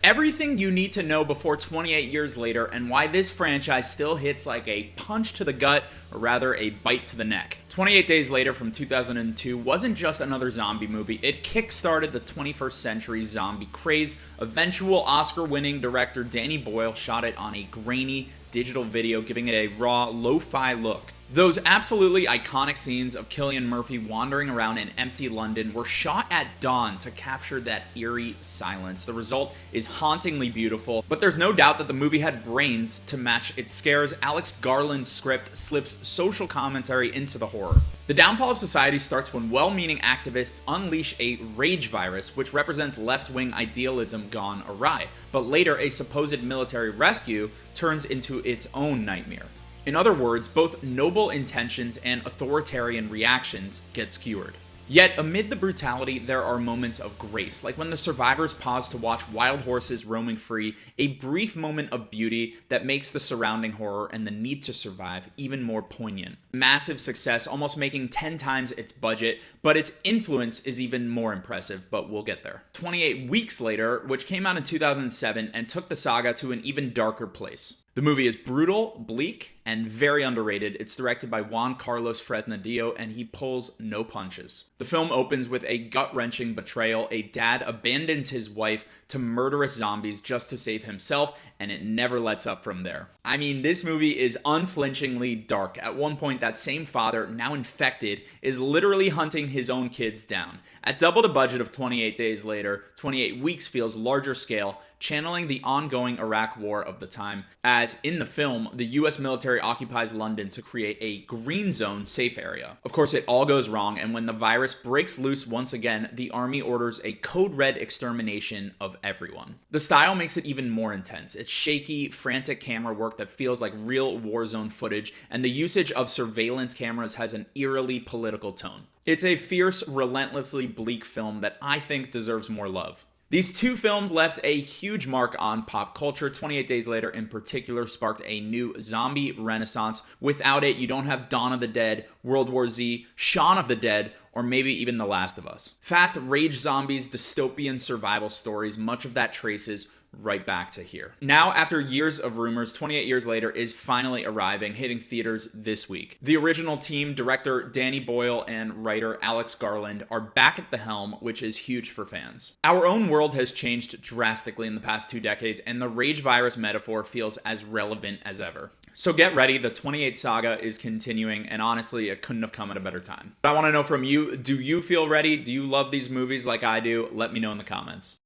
Everything you need to know before 28 years later, and why this franchise still hits like a punch to the gut, or rather a bite to the neck. 28 Days Later from 2002 wasn't just another zombie movie, it kickstarted the 21st century zombie craze. Eventual Oscar-winning director Danny Boyle shot it on a grainy digital video, giving it a raw, lo-fi look. Those absolutely iconic scenes of Cillian Murphy wandering around in empty London were shot at dawn to capture that eerie silence. The result is hauntingly beautiful, but there's no doubt that the movie had brains to match its scares. Alex Garland's script slips social commentary into the horror. The downfall of society starts when well-meaning activists unleash a rage virus, which represents left-wing idealism gone awry, but later a supposed military rescue turns into its own nightmare. In other words, both noble intentions and authoritarian reactions get skewered. Yet, amid the brutality, there are moments of grace, like when the survivors pause to watch wild horses roaming free, a brief moment of beauty that makes the surrounding horror and the need to survive even more poignant. Massive success, almost making 10 times its budget, but its influence is even more impressive, but we'll get there. 28 Weeks Later, which came out in 2007 and took the saga to an even darker place. The movie is brutal, bleak, and very underrated. It's directed by Juan Carlos Fresnadillo, and he pulls no punches. The film opens with a gut-wrenching betrayal. A dad abandons his wife to murderous zombies just to save himself, and it never lets up from there. I mean, this movie is unflinchingly dark. At one point, that same father, now infected, is literally hunting his own kids down. At double the budget of 28 Days Later, 28 Weeks feels larger scale, channeling the ongoing Iraq War of the time, as in the film, the US military occupies London to create a green zone safe area. Of course, it all goes wrong, and when the virus breaks loose once again, the army orders a code red extermination of everyone. The style makes it even more intense. It's shaky, frantic camera work that feels like real war zone footage, and the usage of surveillance cameras has an eerily political tone. It's a fierce, relentlessly bleak film that I think deserves more love. These two films left a huge mark on pop culture. 28 Days Later in particular sparked a new zombie renaissance. Without it, you don't have Dawn of the Dead, World War Z, Shaun of the Dead, or maybe even The Last of Us. Fast rage zombies, dystopian survival stories, much of that traces right back to here. Now, after years of rumors, 28 Years Later is finally arriving, hitting theaters this week. The original team, director Danny Boyle and writer Alex Garland, are back at the helm, which is huge for fans. Our own world has changed drastically in the past 2 decades, and the rage virus metaphor feels as relevant as ever. So get ready, the 28 saga is continuing, and honestly, it couldn't have come at a better time. But I want to know from you, do you feel ready? Do you love these movies like I do? Let me know in the comments.